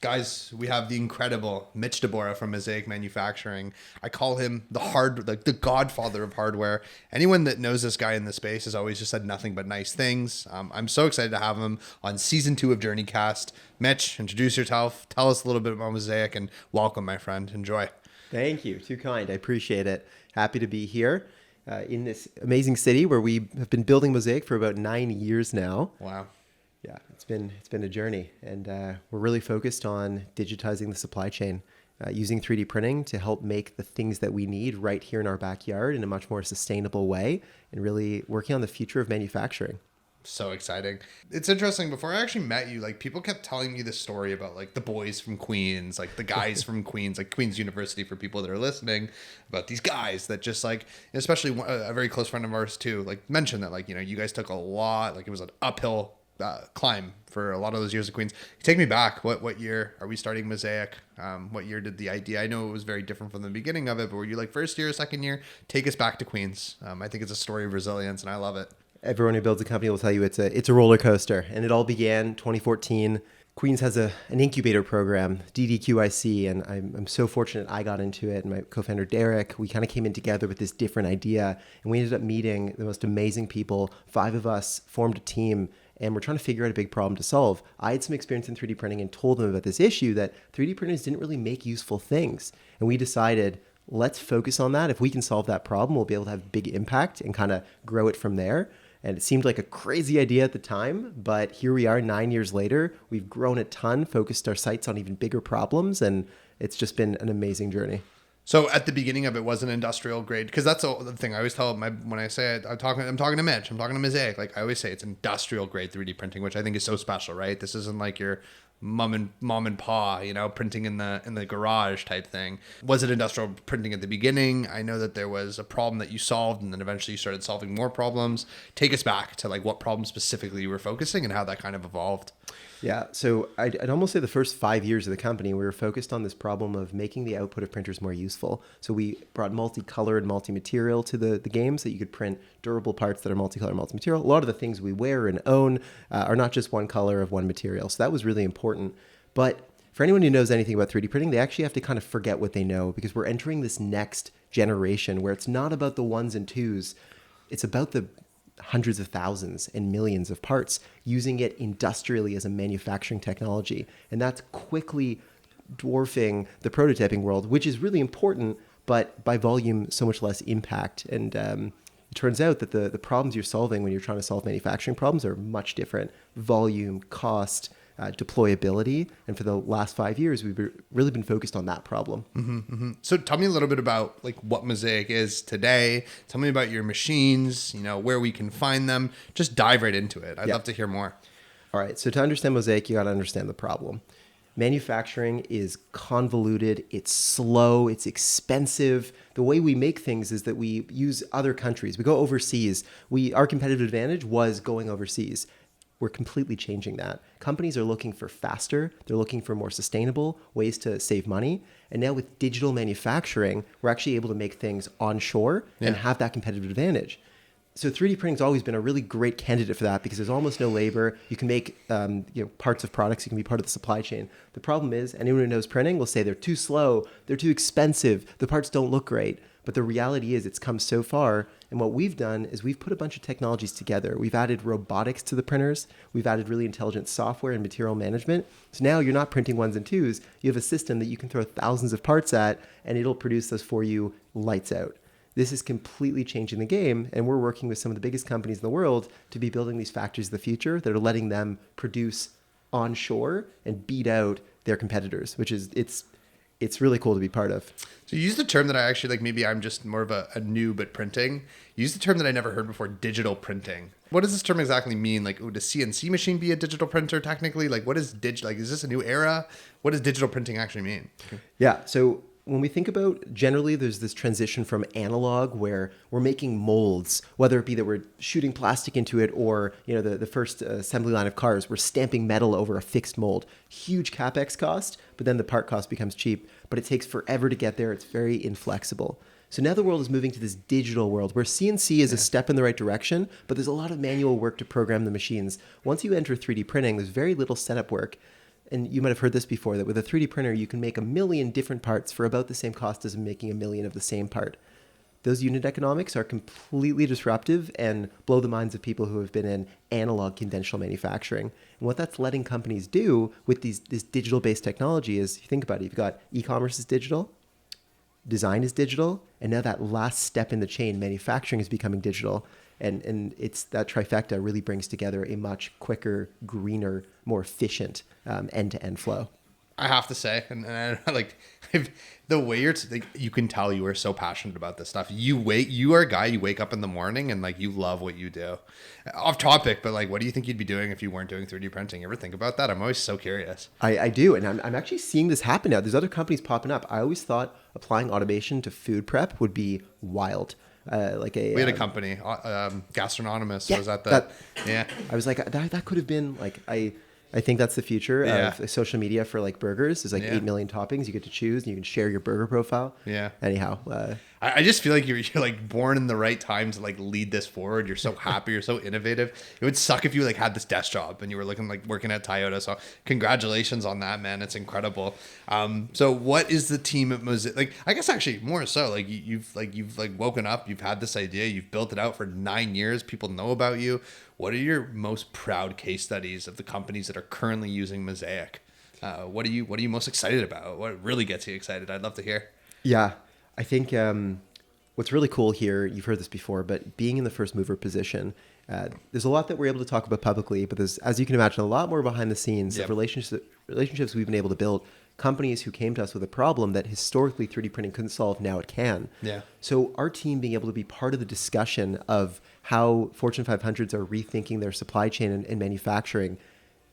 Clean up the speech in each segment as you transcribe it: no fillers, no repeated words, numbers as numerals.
Guys, we have the incredible Mitch Deborah from Mosaic Manufacturing. I call him the godfather of hardware. Anyone that knows this guy in the space has always just said nothing but nice things. I'm so excited to have him on season 2 of JourneyCast. Mitch, introduce yourself. Tell us a little bit about Mosaic and welcome, my friend. Enjoy. Thank you. Too kind. I appreciate it. Happy to be here in this amazing city where we have been building Mosaic for about 9 years now. Wow. Yeah, it's been a journey, and we're really focused on digitizing the supply chain, using 3D printing to help make the things that we need right here in our backyard in a much more sustainable way, and really working on the future of manufacturing. So exciting. It's interesting. Before I actually met you, like people kept telling me this story about like the boys from Queens, like the guys from Queens, like Queens University for people that are listening, about these guys that just like, especially a very close friend of ours too, like mentioned that like, you know, you guys took a lot, like it was an uphill climb for a lot of those years of Queens. Take me back. What year are we starting Mosaic? What year did the idea? I know it was very different from the beginning of it, but were you like first year, second year? Take us back to Queens. I think it's a story of resilience, and I love it. Everyone who builds a company will tell you it's a roller coaster, and it all began 2014. Queens has an incubator program, DDQIC, and I'm so fortunate I got into it. And my co-founder Derek, we kind of came in together with this different idea, and we ended up meeting the most amazing people. 5 of us formed a team, and we're trying to figure out a big problem to solve. I had some experience in 3D printing and told them about this issue that 3D printers didn't really make useful things. And we decided, let's focus on that. If we can solve that problem, we'll be able to have big impact and kind of grow it from there. And it seemed like a crazy idea at the time, but here we are 9 years later. We've grown a ton, focused our sights on even bigger problems, and it's just been an amazing journey. So at the beginning of it was an industrial grade, because that's the thing I always tell when I say it, I'm talking to Mitch, I'm talking to Mosaic. Like I always say, it's industrial grade 3D printing, which I think is so special, right? This isn't like your mom and pa, you know, printing in the garage type thing. Was it industrial printing at the beginning? I know that there was a problem that you solved, and then eventually you started solving more problems. Take us back to like what problem specifically you were focusing and how that kind of evolved. Yeah, so I'd almost say the first 5 years of the company, we were focused on this problem of making the output of printers more useful. So we brought multicolor and multi-material to the game so that you could print durable parts that are multicolor, multi-material. A lot of the things we wear and own are not just one color of one material. So that was really important. But for anyone who knows anything about 3D printing, they actually have to kind of forget what they know, because we're entering this next generation where it's not about the ones and twos. It's about the hundreds of thousands and millions of parts, using it industrially as a manufacturing technology. And that's quickly dwarfing the prototyping world, which is really important, but by volume, so much less impact. And it turns out that the problems you're solving when you're trying to solve manufacturing problems are much different. Volume, cost, deployability. And for the last 5 years, we've really been focused on that problem. Mm-hmm, mm-hmm. So tell me a little bit about like what Mosaic is today. Tell me about your machines, you know, where we can find them. Just dive right into it. I'd love to hear more. All right. So to understand Mosaic, you got to understand the problem. Manufacturing is convoluted. It's slow. It's expensive. The way we make things is that we use other countries. We go overseas. Our competitive advantage was going overseas. We're completely changing that. Companies are looking for faster. They're looking for more sustainable ways to save money. And now with digital manufacturing, we're actually able to make things onshore and have that competitive advantage. So 3D printing has always been a really great candidate for that, because there's almost no labor. You can make parts of products. You can be part of the supply chain. The problem is, anyone who knows printing will say they're too slow, they're too expensive, the parts don't look great. But the reality is it's come so far. And what we've done is we've put a bunch of technologies together. We've added robotics to the printers. We've added really intelligent software and material management. So now you're not printing ones and twos. You have a system that you can throw thousands of parts at, and it'll produce those for you lights out. This is completely changing the game, and we're working with some of the biggest companies in the world to be building these factories of the future that are letting them produce onshore and beat out their competitors, which is it's really cool to be part of. So you use the term that I actually like, maybe I'm just more of a noob at printing. You use the term that I never heard before, digital printing. What does this term exactly mean? Like, would a CNC machine be a digital printer technically? Like, what is digital? Like, is this a new era? What does digital printing actually mean? Yeah. So when we think about, generally, there's this transition from analog where we're making molds, whether it be that we're shooting plastic into it, or the first assembly line of cars, we're stamping metal over a fixed mold. Huge capex cost, but then the part cost becomes cheap. But it takes forever to get there. It's very inflexible. So now the world is moving to this digital world where CNC is a step in the right direction, but there's a lot of manual work to program the machines. Once you enter 3D printing, there's very little setup work. and you might have heard this before, that with a 3D printer, you can make 1 million different parts for about the same cost as making 1 million of the same part. Those unit economics are completely disruptive and blow the minds of people who have been in analog conventional manufacturing. And what that's letting companies do with this digital-based technology is, you think about it, you've got e-commerce is digital, design is digital, and now that last step in the chain, manufacturing, is becoming digital. And it's that trifecta really brings together a much quicker, greener, more efficient end-to-end flow. I have to say, and I like the way you can tell you are so passionate about this stuff. You are a guy, you wake up in the morning and like you love what you do. Off topic, but like, what do you think you'd be doing if you weren't doing 3D printing? You ever think about that? I'm always so curious. I do, and I'm actually seeing this happen now. There's other companies popping up. I always thought applying automation to food prep would be wild. We had a company, Gastronomist. Yeah, was that? Yeah. I was like, that could have been like, I think that's the future of social media for like burgers. There's like 8 million toppings you get to choose, and you can share your burger profile. Yeah. Anyhow, I just feel like you're like born in the right time to like lead this forward. You're so happy. You're so innovative. It would suck if you like had this desk job and you were looking like working at Toyota. So congratulations on that, man. It's incredible. So what is the team at Mosaic? Like, I guess actually more so like you've woken up, you've had this idea, you've built it out for 9 years. People know about you. What are your most proud case studies of the companies that are currently using Mosaic? What are you most excited about? What really gets you excited? I'd love to hear. Yeah, I think what's really cool here, you've heard this before, but being in the first mover position, there's a lot that we're able to talk about publicly, but there's, as you can imagine, a lot more behind the scenes of relationships we've been able to build. Companies who came to us with a problem that historically 3D printing couldn't solve, now it can. Yeah. So our team being able to be part of the discussion of how Fortune 500s are rethinking their supply chain and manufacturing,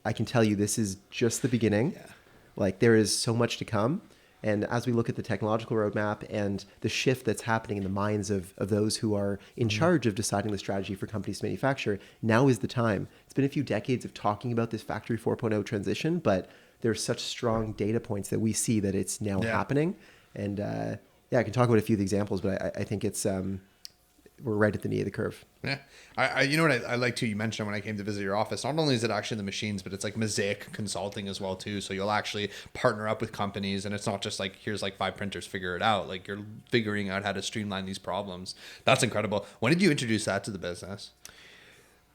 I can tell you this is just the beginning. Yeah. Like, there is so much to come. And as we look at the technological roadmap and the shift that's happening in the minds of those who are in charge of deciding the strategy for companies to manufacture, now is the time. It's been a few decades of talking about this Factory 4.0 transition, but there's such strong data points that we see that it's now happening. And I can talk about a few of the examples, but I think it's we're right at the knee of the curve. Yeah. I you know what I like too, you mentioned when I came to visit your office, not only is it actually the machines, but it's like Mosaic consulting as well too. So you'll actually partner up with companies, and it's not just like, here's like 5 printers, figure it out. Like, you're figuring out how to streamline these problems. That's incredible. When did you introduce that to the business?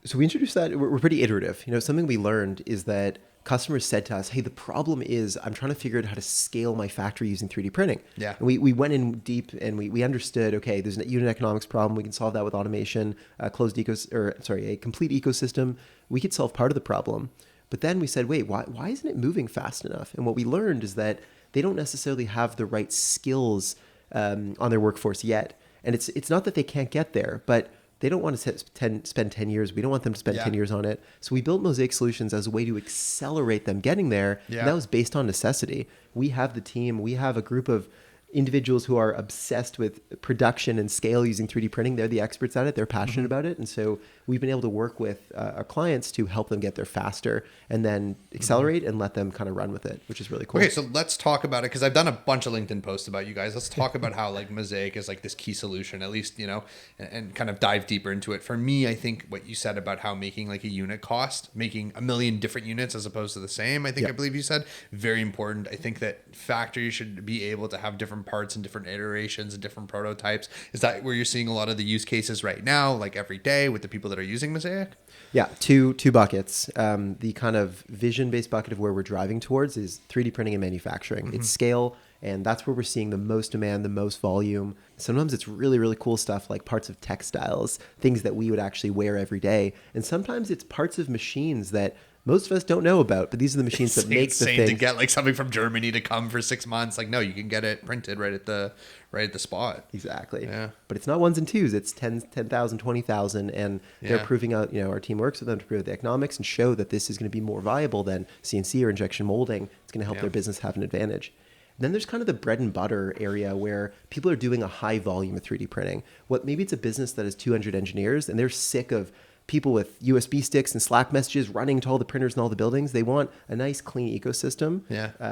So we introduced that, we're pretty iterative. Something we learned is that customers said to us, hey, the problem is I'm trying to figure out how to scale my factory using 3D printing. Yeah. And we went in deep and we understood, okay, there's a unit economics problem. We can solve that with automation, a complete ecosystem. We could solve part of the problem. But then we said, wait, why isn't it moving fast enough? And what we learned is that they don't necessarily have the right skills on their workforce yet. And it's not that they can't get there, but they don't want to spend 10 years. We don't want them to spend 10 years on it. So we built Mosaic Solutions as a way to accelerate them getting there. Yeah. And that was based on necessity. We have the team. We have a group of individuals who are obsessed with production and scale using 3D printing. They're the experts at it. They're passionate about it. And so we've been able to work with our clients to help them get there faster and then accelerate and let them kind of run with it, which is really cool. Okay, so let's talk about it, because I've done a bunch of LinkedIn posts about you guys. Let's talk about how like Mosaic is like this key solution, at least, and kind of dive deeper into it. For me, I think what you said about how making like a unit cost, making 1 million different units as opposed to the same, I believe you said, very important. I think that factories should be able to have different parts and different iterations and different prototypes. Is that where you're seeing a lot of the use cases right now, like every day with the people that are using Mosaic? Yeah, two buckets. The kind of vision-based bucket of where we're driving towards is 3D printing and manufacturing. It's scale, and that's where we're seeing the most demand, the most volume. Sometimes it's really, really cool stuff like parts of textiles, things that we would actually wear every day. And sometimes it's parts of machines that most of us don't know about, but these are the machines that make the thing. To get like something from Germany to come for 6 months, like, no, you can get it printed right at the spot. Exactly. Yeah. But it's not ones and twos. It's 10,000, 20,000, and they're proving out. Our team works with them to prove the economics and show that this is going to be more viable than CNC or injection molding. It's going to help their business have an advantage. Then there's kind of the bread and butter area where people are doing a high volume of 3D printing. Maybe it's a business that has 200 engineers and they're sick of people with USB sticks and Slack messages running to all the printers in all the buildings. They want a nice, clean ecosystem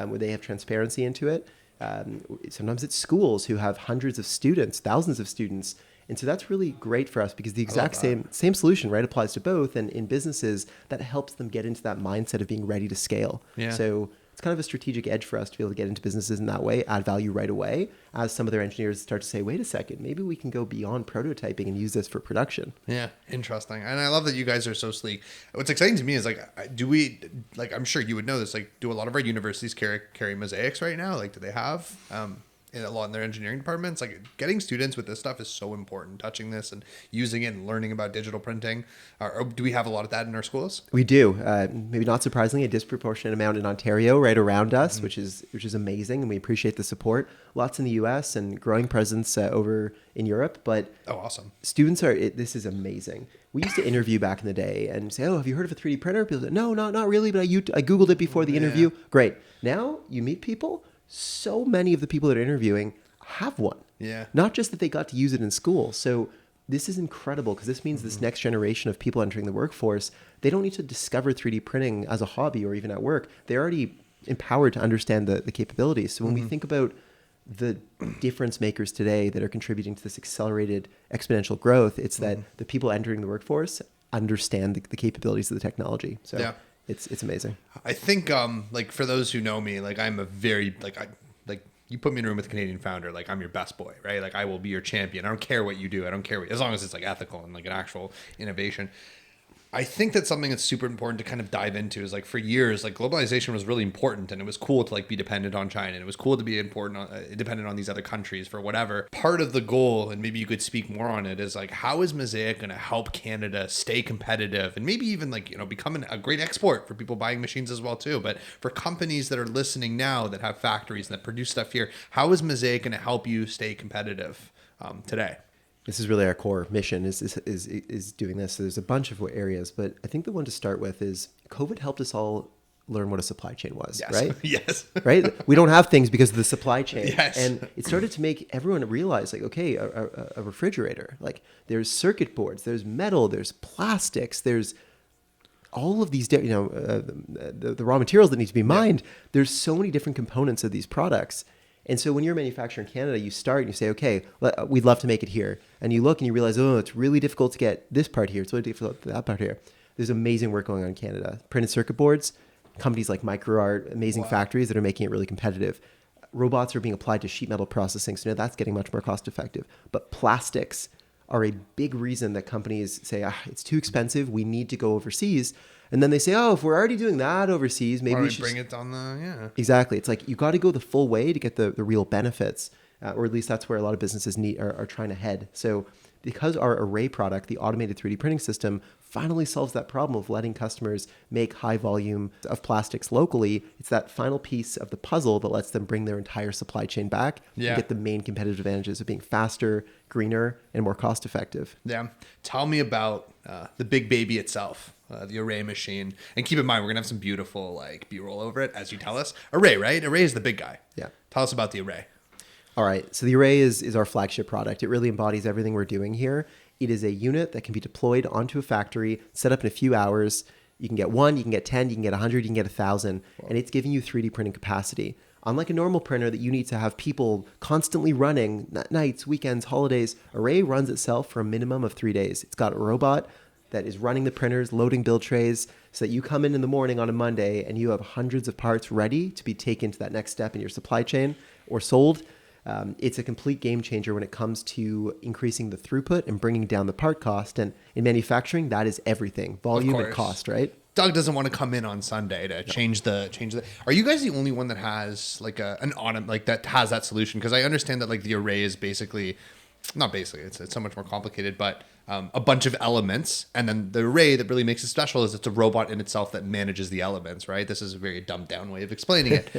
where they have transparency into it. Sometimes it's schools who have hundreds of students, thousands of students. And so that's really great for us because the exact same solution, right, applies to both. And in businesses, that helps them get into that mindset of being ready to scale. Yeah. So it's kind of a strategic edge for us to be able to get into businesses in that way, add value right away, as some of their engineers start to say, wait a second, maybe we can go beyond prototyping and use this for production. Yeah, interesting. And I love that you guys are so sleek. What's exciting to me is do we, I'm sure you would know this, do a lot of our universities carry Mosaics right now? Do they have in a lot in their engineering departments? Getting students with this stuff is so important, touching this and using it and learning about digital printing. Or do we have a lot of that in our schools? We do. Maybe not surprisingly, a disproportionate amount in Ontario right around us, which is amazing, and we appreciate the support. Lots in the US and growing presence over in Europe. But awesome. Students this is amazing. We used to interview back in the day and say, have you heard of a 3D printer? People say, no, not really, but I Googled it before the interview. Great. Now you meet people. So many of the people that are interviewing have one. Yeah. Not just that they got to use it in school. So this is incredible because this means this next generation of people entering the workforce, they don't need to discover 3D printing as a hobby or even at work. They're already empowered to understand the capabilities. So when we think about the difference makers today that are contributing to this accelerated exponential growth, it's that the people entering the workforce understand the capabilities of the technology. So yeah. It's amazing. I think for those who know me, I'm a very you put me in a room with a Canadian founder, I'm your best boy, right? I will be your champion. I don't care what you do. I don't care as long as it's ethical and an actual innovation. I think that's something that's super important to kind of dive into is for years, globalization was really important and it was cool to be dependent on China and it was cool to be dependent on these other countries for whatever. Part of the goal, and maybe you could speak more on it, is how is Mosaic going to help Canada stay competitive and maybe even become a great export for people buying machines as well too. But for companies that are listening now that have factories and that produce stuff here, how is Mosaic going to help you stay competitive today? This is really our core mission is doing this. So there's a bunch of areas, but I think the one to start with is COVID helped us all learn what a supply chain was, right? Yes. Right? We don't have things because of the supply chain. Yes. And it started to make everyone realize okay, a refrigerator, there's circuit boards, there's metal, there's plastics, there's all of these, the raw materials that need to be mined. Yeah. There's so many different components of these products. And so when you're a manufacturer in Canada, you start and you say, okay, we'd love to make it here. And you look and you realize, it's really difficult to get this part here. It's really difficult to get that part here. There's amazing work going on in Canada. Printed circuit boards, companies like MicroArt, amazing factories that are making it really competitive. Robots are being applied to sheet metal processing. So now that's getting much more cost effective. But plastics are a big reason that companies say, it's too expensive. We need to go overseas. And then they say, if we're already doing that overseas, maybe we should bring it on Exactly. It's you got to go the full way to get the real benefits, or at least that's where a lot of businesses are trying to head. So because our Array product, the automated 3D printing system, finally solves that problem of letting customers make high volume of plastics locally, it's that final piece of the puzzle that lets them bring their entire supply chain back and get the main competitive advantages of being faster, greener, and more cost effective. Yeah. Tell me about the big baby itself. The Array machine. And keep in mind, we're going to have some beautiful B-roll over it as you tell us. Array, right? Array is the big guy. Yeah. Tell us about the Array. All right. So the Array is our flagship product. It really embodies everything we're doing here. It is a unit that can be deployed onto a factory, set up in a few hours. You can get 1, you can get 10, you can get 100, you can get 1,000. Wow. And it's giving you 3D printing capacity. Unlike a normal printer that you need to have people constantly running nights, weekends, holidays, Array runs itself for a minimum of 3 days. It's got a robot that is running the printers, loading build trays, so that you come in the morning on a Monday and you have hundreds of parts ready to be taken to that next step in your supply chain or sold. It's a complete game changer when it comes to increasing the throughput and bringing down the part cost. And in manufacturing, that is everything. Volume and cost, right? Doug doesn't want to come in on Sunday to change the. Are you guys the only one that has an autumn that has that solution? Because I understand that the Array is basically, not basically, it's so much more complicated, but a bunch of elements, and then the Array that really makes it special is it's a robot in itself that manages the elements, right? This is a very dumbed down way of explaining it.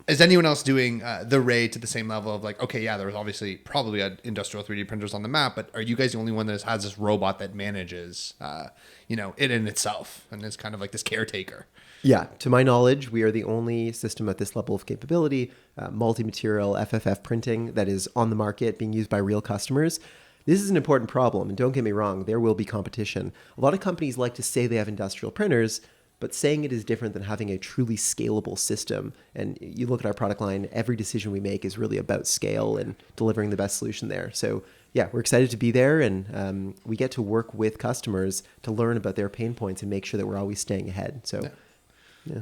Is anyone else doing the Array to the same level of there was obviously probably industrial 3D printers on the map, but are you guys the only one that has this robot that manages it in itself and is kind of this caretaker? Yeah, to my knowledge, we are the only system at this level of capability, multi-material FFF printing that is on the market being used by real customers. This is an important problem, and don't get me wrong, there will be competition. A lot of companies like to say they have industrial printers, but saying it is different than having a truly scalable system. And you look at our product line, every decision we make is really about scale and delivering the best solution there. So yeah, we're excited to be there, and we get to work with customers to learn about their pain points and make sure that we're always staying ahead. So. Yeah.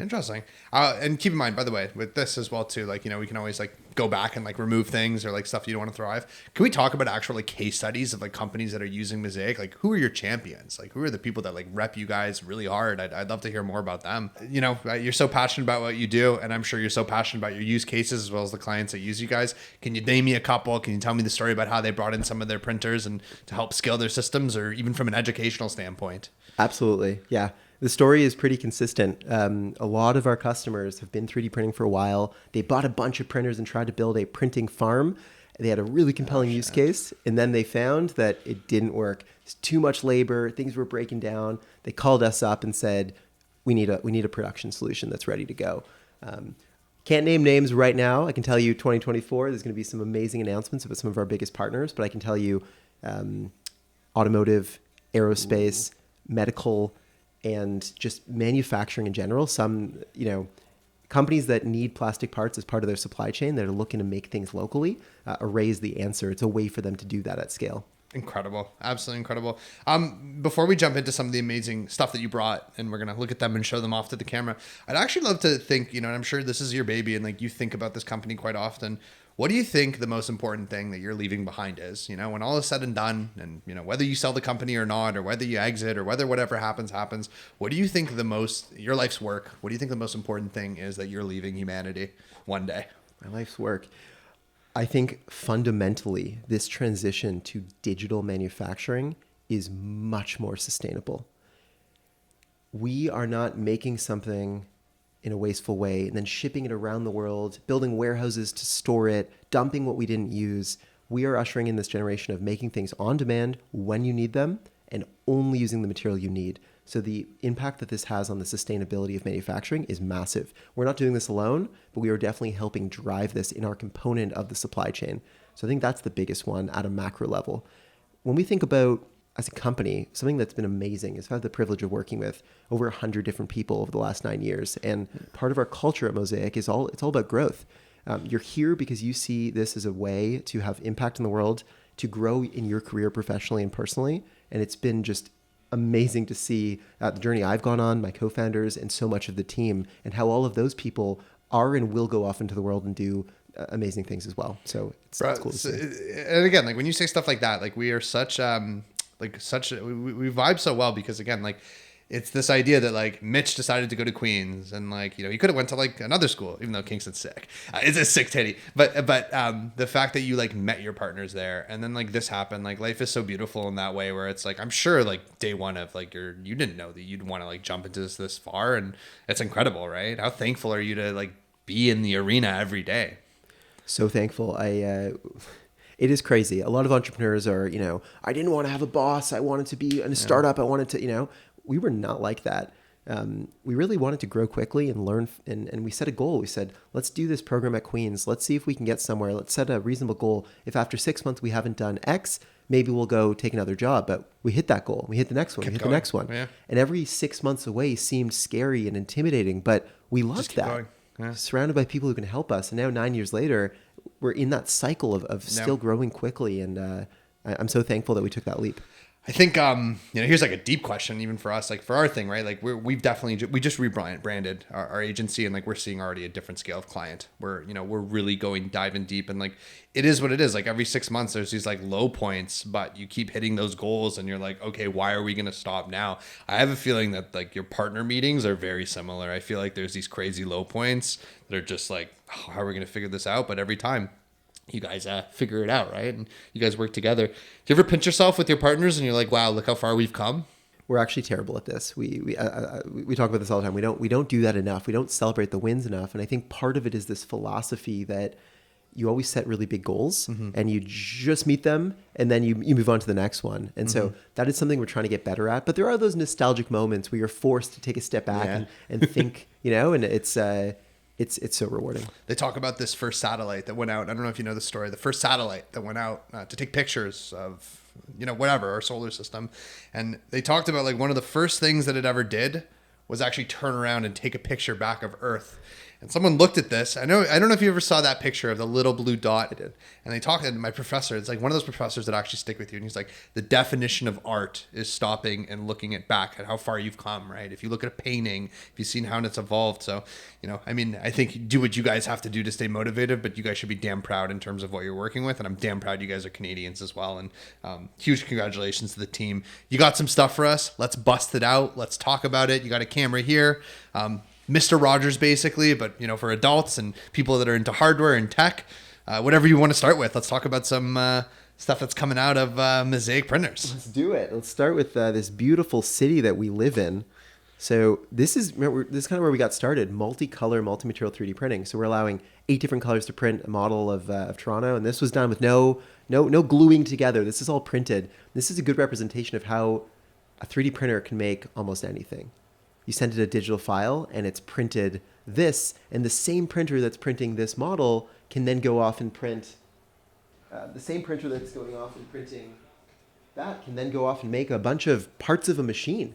Interesting. And keep in mind, by the way, with this as well too, like, we can always like go back and like remove things or like stuff you don't want to thrive. Can we talk about actual like case studies of like companies that are using Mosaic? Like, who are your champions? Like, who are the people that like rep you guys really hard? I'd love to hear more about them. You're so passionate about what you do, and I'm sure you're so passionate about your use cases as well as the clients that use you guys. Can you name me a couple? Can you tell me the story about how they brought in some of their printers and to help scale their systems, or even from an educational standpoint? Absolutely. Yeah. The story is pretty consistent. A lot of our customers have been 3D printing for a while. They bought a bunch of printers and tried to build a printing farm. They had a really compelling use case, and then they found that it didn't work. It's too much labor. Things were breaking down. They called us up and said, "We need a production solution that's ready to go." Can't name names right now. I can tell you 2024, there's going to be some amazing announcements about some of our biggest partners, but I can tell you automotive, aerospace, medical, and just manufacturing in general. Some, companies that need plastic parts as part of their supply chain that are looking to make things locally, Array is the answer. It's a way for them to do that at scale. Incredible. Absolutely incredible. Before we jump into some of the amazing stuff that you brought, and we're going to look at them and show them off to the camera, I'd actually love to think, and I'm sure this is your baby and like you think about this company quite often. What do you think the most important thing that you're leaving behind is, when all is said and done, and, whether you sell the company or not, or whether you exit, or whether whatever happens, what do you think your life's work, what do you think the most important thing is that you're leaving humanity one day? My life's work. I think fundamentally this transition to digital manufacturing is much more sustainable. We are not making something in a wasteful way and then shipping it around the world, building warehouses to store it, dumping what we didn't use. We are ushering in this generation of making things on demand when you need them and only using the material you need. So the impact that this has on the sustainability of manufacturing is massive. We're not doing this alone, but we are definitely helping drive this in our component of the supply chain. So I think that's the biggest one at a macro level. When we think about, as a company, something that's been amazing is I've had the privilege of working with over 100 different people over the last 9 years. And part of our culture at Mosaic is it's all about growth. You're here because you see this as a way to have impact in the world, to grow in your career professionally and personally. And it's been just amazing to see the journey I've gone on, my co-founders, and so much of the team, and how all of those people are and will go off into the world and do amazing things as well. So it's cool to see. And again, like when you say stuff like that, like we are such we vibe so well because again, like it's this idea that like Mitch decided to go to Queens and like, he could have went to like another school, even though Kingston's sick. It's a sick titty. But the fact that you like met your partners there and then like this happened, like life is so beautiful in that way where it's like, I'm sure like day one of like you didn't know that you'd want to like jump into this far, and it's incredible, right? How thankful are you to like be in the arena every day? So thankful. It is crazy. A lot of entrepreneurs are, I didn't want to have a boss. I wanted to be in a startup. I wanted to, we were not like that. We really wanted to grow quickly and learn. And we set a goal. We said, let's do this program at Queens. Let's see if we can get somewhere. Let's set a reasonable goal. If after 6 months we haven't done X, maybe we'll go take another job. But we hit that goal. We hit the next one. The next one. Yeah. And every 6 months away seemed scary and intimidating, but we loved that. Yeah. Surrounded by people who can help us. And now 9 years later, we're in that cycle of still growing quickly. And I'm so thankful that we took that leap. I think, here's like a deep question even for us, like for our thing, right? Like we just rebranded our agency, and like we're seeing already a different scale of client where, we're really diving deep, and like, it is what it is. Like every 6 months there's these like low points, but you keep hitting those goals and you're like, okay, why are we going to stop now? I have a feeling that like your partner meetings are very similar. I feel like there's these crazy low points that are just like, oh, how are we going to figure this out? But every time you guys figure it out, right? And you guys work together. Do you ever pinch yourself with your partners and you're like, wow, look how far we've come? We're actually terrible at this. We talk about this all the time. We don't do that enough. We don't celebrate the wins enough. And I think part of it is this philosophy that you always set really big goals and you just meet them and then you move on to the next one. And so that is something we're trying to get better at. But there are those nostalgic moments where you're forced to take a step back and think, and it's so rewarding. They talk about this first satellite that went out. I don't know if you know the story. The first satellite that went out to take pictures of, whatever, our solar system. And they talked about like one of the first things that it ever did was actually turn around and take a picture back of Earth. And someone looked at this. I don't know if you ever saw that picture of the little blue dot. I did. And they talked to my professor. It's like one of those professors that actually stick with you. And he's like, the definition of art is stopping and looking at back at how far you've come, right? If you look at a painting, if you've seen how it's evolved. So, I mean, I think do what you guys have to do to stay motivated, but you guys should be damn proud in terms of what you're working with. And I'm damn proud you guys are Canadians as well. And huge congratulations to the team. You got some stuff for us. Let's bust it out. Let's talk about it. You got a camera here. Mr. Rogers, basically, but for adults and people that are into hardware and tech, whatever you want to start with. Let's talk about some stuff that's coming out of Mosaic printers. Let's do it. Let's start with this beautiful city that we live in. So this is kind of where we got started: multicolor, multi-material 3D printing. So we're allowing 8 different colors to print a model of Toronto, and this was done with no gluing together. This is all printed. This is a good representation of how a 3D printer can make almost anything. You send it a digital file and it's printed this, and the same printer that's printing this model can then go off and print the same printer that's going off and printing that can then go off and make a bunch of parts of a machine.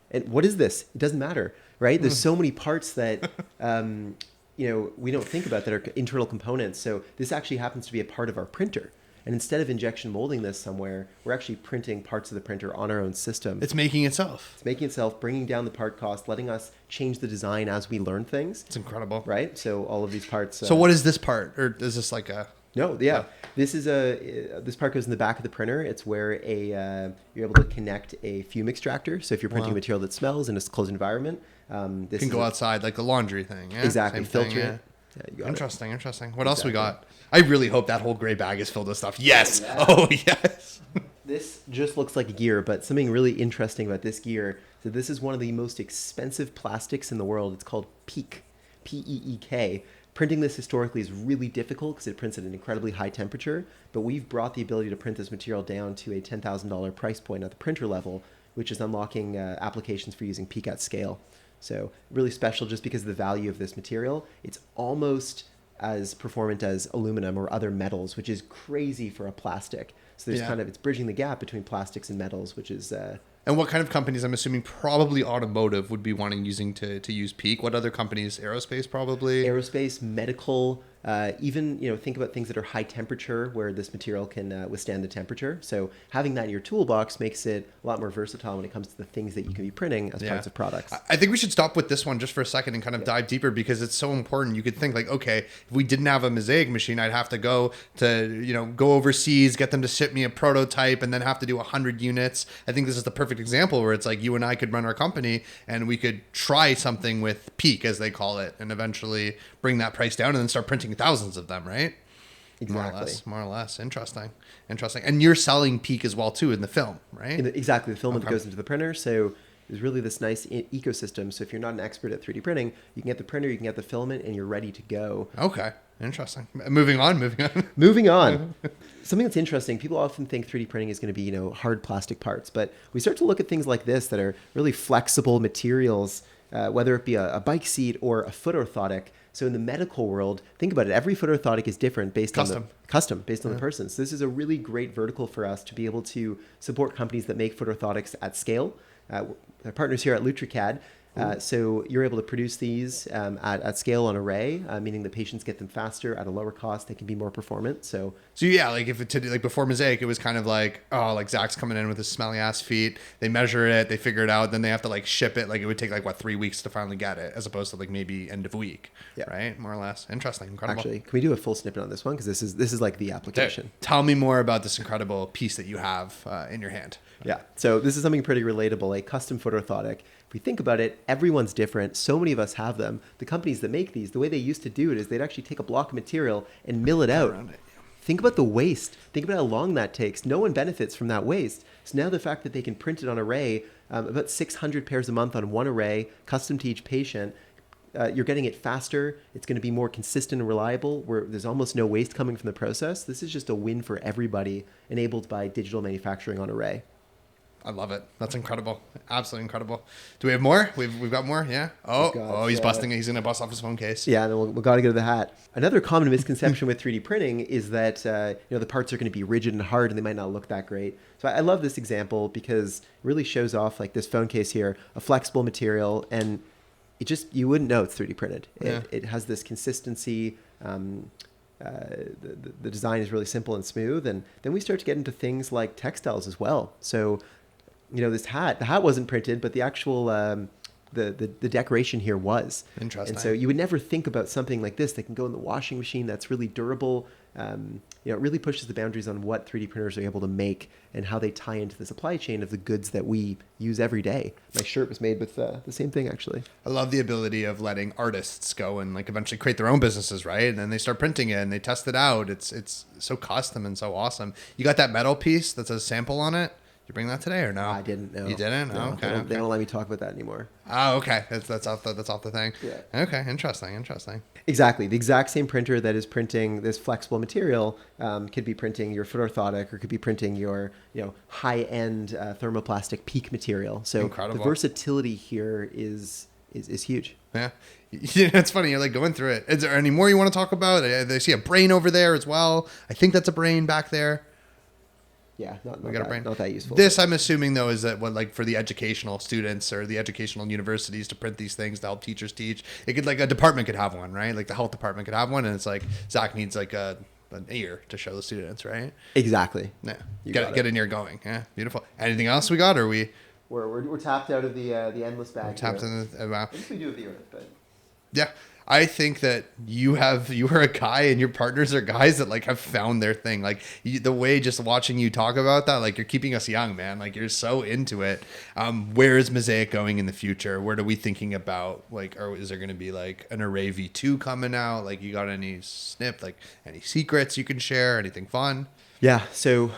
And what is this? It doesn't matter, right? There's so many parts that we don't think about that are internal components. So this actually happens to be a part of our printer. And instead of injection molding this somewhere, we're actually printing parts of the printer on our own system. It's making itself. It's making itself, bringing down the part cost, letting us change the design as we learn things. It's incredible. Right? So all of these parts. So what is this part? Or is this like a... No, yeah. This is this part goes in the back of the printer. It's where you're able to connect a fume extractor. So if you're printing material that smells in a closed environment, this can go outside, like the laundry thing. Yeah? Exactly. Same Filter thing, it. Yeah, you got interesting. What else we got? I really hope that whole gray bag is filled with stuff. Yes. Yeah. Oh, yes. This just looks like a gear, but something really interesting about this gear. So this is one of the most expensive plastics in the world. It's called PEEK, P-E-E-K. Printing this historically is really difficult because it prints at an incredibly high temperature, but we've brought the ability to print this material down to a $10,000 price point at the printer level, which is unlocking applications for using PEEK at scale. So really special just because of the value of this material. It's almost as performant as aluminum or other metals, which is crazy for a plastic. So there's it's bridging the gap between plastics and metals, which is... And what kind of companies, I'm assuming probably automotive, would be using to use PEEK? What other companies? Aerospace probably? Aerospace, medical, even, think about things that are high temperature where this material can withstand the temperature. So having that in your toolbox makes it a lot more versatile when it comes to the things that you can be printing as parts of products. I think we should stop with this one just for a second and kind of dive deeper because it's so important. You could think like, okay, if we didn't have a Mosaic machine, I'd have to go overseas, get them to ship me a prototype and then have to do 100 units. I think this is the perfect example where it's like you and I could run our company and we could try something with PEEK, as they call it, and eventually bring that price down and then start printing thousands of them, right? Exactly. More or less. Interesting. And you're selling PEEK as well too in the film, right? Exactly. The filament goes into the printer. So there's really this nice ecosystem. So if you're not an expert at 3D printing, you can get the printer, you can get the filament, and you're ready to go. Okay. Interesting. Moving on. Something that's interesting, people often think 3D printing is going to be, hard plastic parts, but we start to look at things like this that are really flexible materials, whether it be a bike seat or a foot orthotic. So in the medical world, think about it. Every foot orthotic is different based on the person. So this is a really great vertical for us to be able to support companies that make foot orthotics at scale. Our partners here at LutraCAD. So you're able to produce these at scale on array, meaning the patients get them faster at a lower cost. They can be more performant. So yeah, like before Mosaic, it was kind of like, like Zach's coming in with his smelly ass feet. They measure it, they figure it out, then they have to ship it. Like it would take 3 weeks to finally get it, as opposed to maybe end of week. Yeah. Right, more or less. Interesting, incredible. Actually, can we do a full snippet on this one because this is like the application. Tell me more about this incredible piece that you have in your hand. Yeah. So this is something pretty relatable, a custom foot orthotic. If we think about it, everyone's different. So many of us have them. The companies that make these, the way they used to do it is they'd actually take a block of material and mill it out. Think about the waste. Think about how long that takes. No one benefits from that waste. So now the fact that they can print it on array, about 600 pairs a month on one array, custom to each patient, you're getting it faster. It's going to be more consistent and reliable where there's almost no waste coming from the process. This is just a win for everybody enabled by digital manufacturing on array. I love it. That's incredible. Absolutely incredible. Do we have more? We've got more. Yeah. He's busting. He's gonna bust off his phone case. Yeah, and we got to go to the hat. Another common misconception with 3D printing is that the parts are going to be rigid and hard, and they might not look that great. So I love this example because it really shows off this phone case here, a flexible material, and you wouldn't know it's 3D printed. Yeah. It has this consistency. The design is really simple and smooth. And then we start to get into things like textiles as well. So, the hat wasn't printed, but the actual, the decoration here was. Interesting. And so you would never think about something like this that can go in the washing machine, that's really durable. It really pushes the boundaries on what 3D printers are able to make and how they tie into the supply chain of the goods that we use every day. My shirt was made with the same thing, actually. I love the ability of letting artists go and like eventually create their own businesses, right? And then they start printing it and they test it out. It's so custom and so awesome. You got that metal piece that says sample on it? Did you bring that today or no? I didn't know. You didn't? No, Okay. They don't let me talk about that anymore. Oh, okay. That's off the thing. Yeah. Okay. Interesting. Exactly. The exact same printer that is printing this flexible material could be printing your foot orthotic, or could be printing your high-end thermoplastic PEEK material. So Incredible. the versatility here is huge. Yeah. It's funny. You're like going through it. Is there any more you want to talk about? I see a brain over there as well. I think that's a brain back there. Yeah, not that useful. This, I'm assuming, though, is that for the educational students or the educational universities to print these things to help teachers teach. It could, like, a department could have one, right? Like the health department could have one, and it's like Zach needs like an ear to show the students, right? Exactly. Yeah, get an ear going. Yeah, beautiful. Anything else we got? Or we're tapped out of the endless bag. We're tapped in the wow. At least we do with the earth, but yeah. I think that you are a guy and your partners are guys that like have found their thing. Like the way just watching you talk about that, like you're keeping us young, man. Like you're so into it. Where is Mosaic going in the future? What are we thinking about? Like, or is there going to be like an Array V2 coming out? Like you got any like any secrets you can share? Anything fun? Yeah. So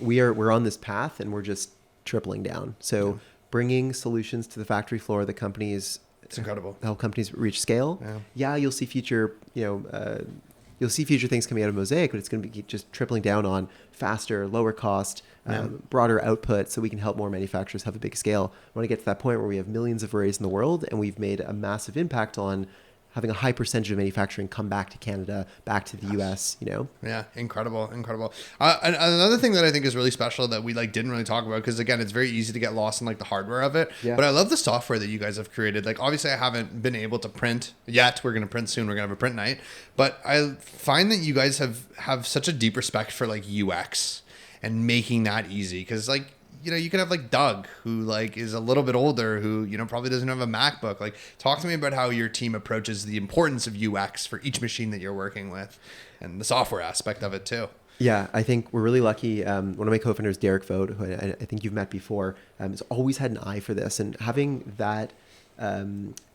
we're on this path and we're just tripling down. So bringing solutions to the factory floor, the companies. It's incredible. Help companies reach scale. Yeah, you'll see future things coming out of Mosaic, but it's going to be just tripling down on faster, lower cost, broader output, so we can help more manufacturers have a big scale. I want to get to that point where we have millions of arrays in the world, and we've made a massive impact on having a high percentage of manufacturing come back to Canada, back to the US, Yeah, incredible. Another thing that I think is really special that we didn't really talk about, because again, it's very easy to get lost in the hardware of it. Yeah. But I love the software that you guys have created. Like obviously I haven't been able to print yet. We're going to print soon. We're going to have a print night. But I find that you guys have such a deep respect for UX and making that easy. Because you could have Doug, who is a little bit older, who probably doesn't have a MacBook. Talk to me about how your team approaches the importance of UX for each machine that you're working with, and the software aspect of it too. Yeah, I think we're really lucky. One of my co-founders, Derek Vogt, who I think you've met before, has always had an eye for this, and having that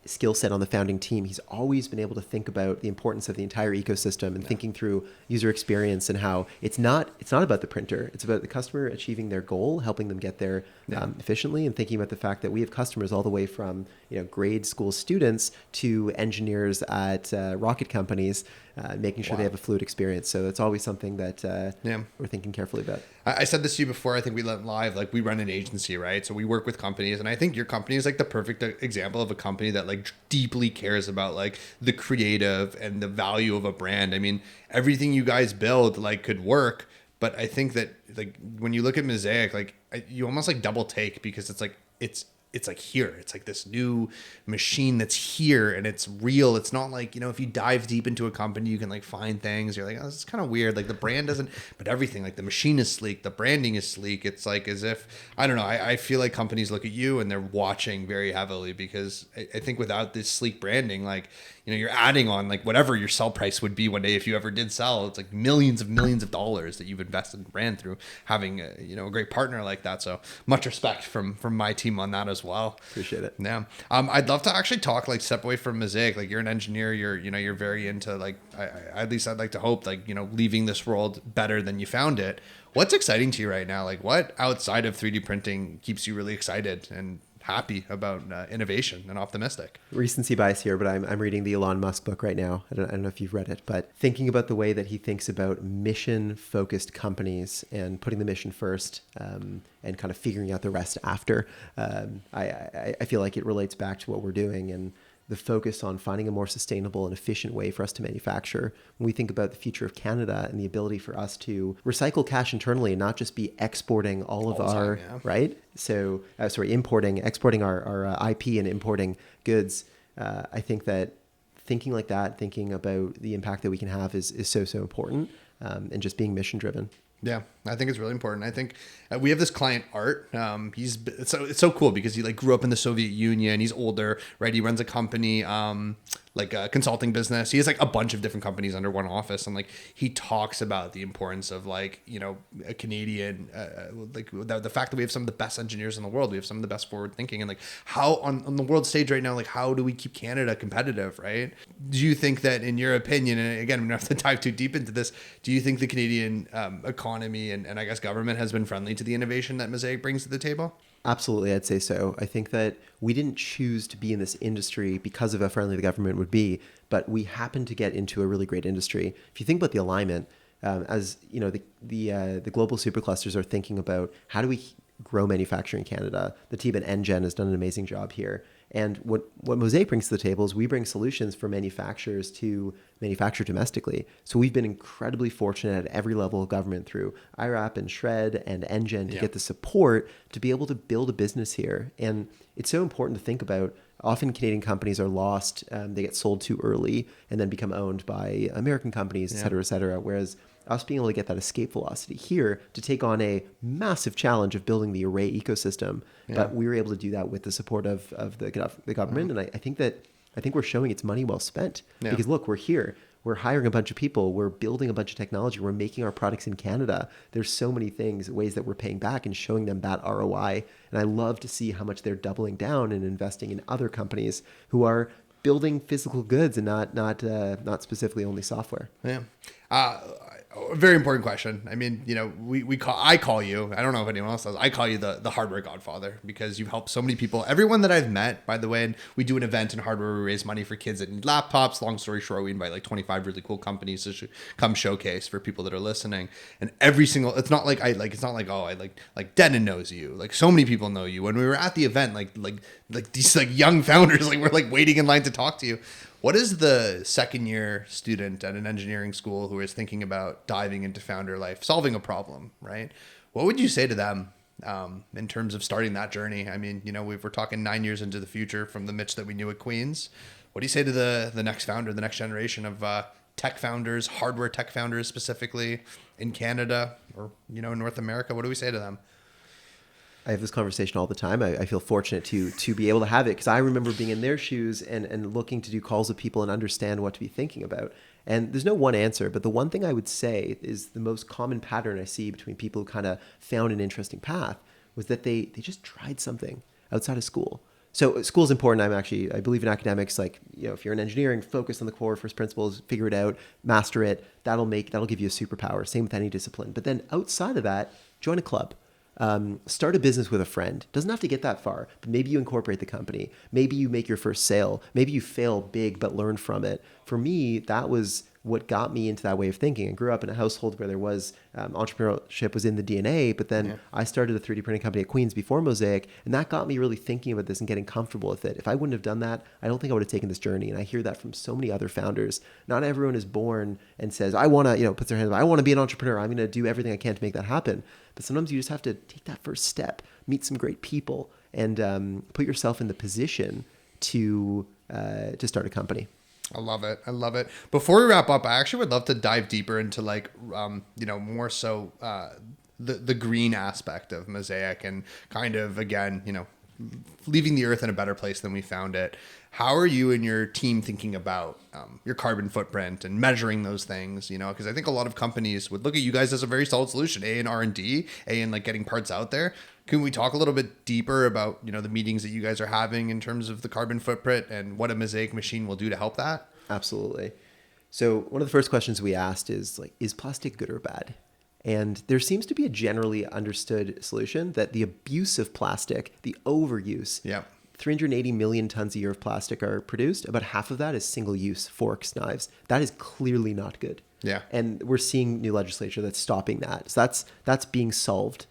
skill set on the founding team, he's always been able to think about the importance of the entire ecosystem and thinking through user experience and how it's not about the printer. It's about the customer achieving their goal, helping them get there efficiently, and thinking about the fact that we have customers all the way from grade school students to engineers at rocket companies, making sure they have a fluid experience. So it's always something that we're thinking carefully about. I said this to you before. I think we went live. We run an agency, right? So we work with companies, and I think your company is the perfect example of a company that deeply cares about the creative and the value of a brand. I mean, everything you guys build could work, but I think that when you look at Mosaic, you almost double take, because it's here. It's this new machine that's here and it's real. It's not if you dive deep into a company, you can find things. You're oh, this is kind of weird. The brand doesn't, but everything, the machine is sleek. The branding is sleek. It's as if, I don't know. I feel like companies look at you and they're watching very heavily, because I think without this sleek branding, you're adding on whatever your sell price would be one day if you ever did sell. It's millions of dollars that you've invested in brand through having a great partner like that. So much respect from my team on that as well. Appreciate it. Yeah. I'd love to actually talk step away from Mosaic. You're an engineer. You're very into at least I'd like to hope leaving this world better than you found it. What's exciting to you right now? What outside of 3D printing keeps you really excited and happy about innovation and optimistic? Recency bias here, but I'm reading the Elon Musk book right now. I don't know if you've read it, but thinking about the way that he thinks about mission-focused companies and putting the mission first, and kind of figuring out the rest after. I feel like it relates back to what we're doing and the focus on finding a more sustainable and efficient way for us to manufacture. When we think about the future of Canada and the ability for us to recycle cash internally and not just be exporting all of right? So, exporting our IP and importing goods. I think that thinking like that, thinking about the impact that we can have is so important, and just being mission driven. Yeah, I think it's really important. I think we have this client, Art. It's so cool because he like grew up in the Soviet Union. He's older, right? He runs a company, like a consulting business. He has like a bunch of different companies under one office, and like he talks about the importance of like a Canadian, like the fact that we have some of the best engineers in the world. We have some of the best forward thinking, and like how on the world stage right now, like how do we keep Canada competitive, right? Do you think that, in your opinion, and again, we don't have to dive too deep into this, do you think the Canadian economy and I guess government has been friendly to the innovation that Mosaic brings to the table? Absolutely, I'd say so. I think that we didn't choose to be in this industry because of how friendly the government would be, but we happened to get into a really great industry. If you think about the alignment, as you know, the global superclusters are thinking about how do we grow manufacturing in Canada. The team at NGen has done an amazing job here. And what Mosaic brings to the table is we bring solutions for manufacturers to manufacture domestically. So we've been incredibly fortunate at every level of government through IRAP and SHRED and NGen to get the support to be able to build a business here. And it's so important to think about. Often Canadian companies are lost. They get sold too early and then become owned by American companies, et cetera, et cetera. Whereas us being able to get that escape velocity here to take on a massive challenge of building the array ecosystem, but we were able to do that with the support of the government. And I think we're showing it's money well spent because look, we're here. We're hiring a bunch of people. We're building a bunch of technology. We're making our products in Canada. There's so many things, ways that we're paying back and showing them that ROI. And I love to see how much they're doubling down and investing in other companies who are building physical goods and not specifically only software. Yeah. A very important question. I mean, I call you, I don't know if anyone else does, I call you the hardware godfather because you've helped so many people. Everyone that I've met, by the way, and we do an event in hardware where we raise money for kids that need laptops. Long story short, we invite like 25 really cool companies to come showcase for people that are listening. And every single, it's not like Denon knows you. Like so many people know you. When we were at the event, like these like young founders, like we're like waiting in line to talk to you. What is the second year student at an engineering school who is thinking about diving into founder life, solving a problem, right? What would you say to them in terms of starting that journey? I mean, we're talking 9 years into the future from the Mitch that we knew at Queens. What do you say to the next founder, the next generation of tech founders, hardware tech founders specifically in Canada or, North America? What do we say to them? I have this conversation all the time. I feel fortunate to be able to have it because I remember being in their shoes and looking to do calls with people and understand what to be thinking about. And there's no one answer, but the one thing I would say is the most common pattern I see between people who kind of found an interesting path was that they just tried something outside of school. So school is important. I believe in academics. Like, if you're in engineering, focus on the core first principles, figure it out, master it. That'll give you a superpower. Same with any discipline. But then outside of that, join a club. Start a business with a friend. Doesn't have to get that far, but maybe you incorporate the company. Maybe you make your first sale. Maybe you fail big, but learn from it. For me, that was what got me into that way of thinking. I grew up in a household where there was entrepreneurship was in the DNA, but then I started a 3D printing company at Queens before Mosaic, and that got me really thinking about this and getting comfortable with it. If I wouldn't have done that, I don't think I would have taken this journey. And I hear that from so many other founders. Not everyone is born and says, I want to, puts their hand up, I want to be an entrepreneur. I'm going to do everything I can to make that happen. But sometimes you just have to take that first step, meet some great people, and put yourself in the position to start a company. I love it. Before we wrap up, I actually would love to dive deeper into more so the green aspect of Mosaic and kind of, again, leaving the earth in a better place than we found it. How are you and your team thinking about your carbon footprint and measuring those things? Because I think a lot of companies would look at you guys as a very solid solution, A, in R&D, A, in like getting parts out there. Can we talk a little bit deeper about, the meetings that you guys are having in terms of the carbon footprint and what a Mosaic machine will do to help that? Absolutely. So one of the first questions we asked is plastic good or bad? And there seems to be a generally understood solution that the abuse of plastic, the overuse, 380 million tons a year of plastic are produced. About half of that is single-use forks, knives. That is clearly not good. Yeah. And we're seeing new legislation that's stopping that. So that's being solved.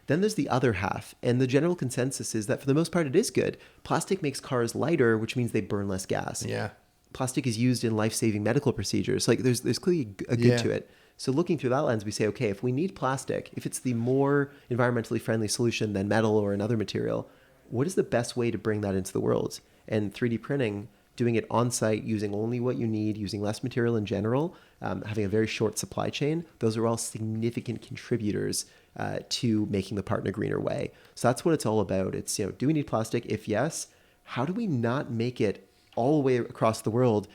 Then there's the other half, and the general consensus is that for the most part it is good. Plastic makes cars lighter, which means they burn less gas. Yeah. Plastic is used in life-saving medical procedures. Like there's clearly a good to it. So looking through that lens, we say, okay, if we need plastic, if it's the more environmentally friendly solution than metal or another material, what is the best way to bring that into the world? And 3D printing doing it on site, using only what you need, using less material in general, having a very short supply chain, those are all significant contributors to making the part in a greener way. So that's what it's all about. It's, do we need plastic? If yes, how do we not make it all the way across the world,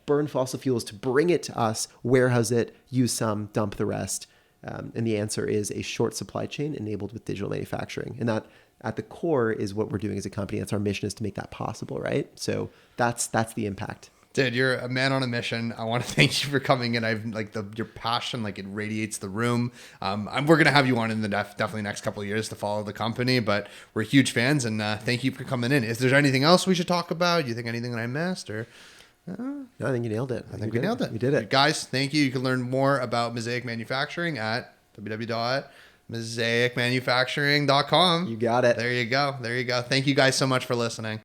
burn fossil fuels to bring it to us, warehouse it, use some, dump the rest? And the answer is a short supply chain enabled with digital manufacturing. And that at the core is what we're doing as a company. That's our mission, is to make that possible, right? So that's the impact. Dude, you're a man on a mission. I want to thank you for coming in. I've your passion, it radiates the room. We're going to have you on in the definitely next couple of years to follow the company, but we're huge fans, and thank you for coming in. Is there anything else we should talk about? Do you think anything that I missed, or? No, I think you nailed it. I think we nailed it. We did it. Guys, thank you. You can learn more about Mosaic Manufacturing at www.mosaicmanufacturing.com. You got it. There you go. Thank you guys so much for listening.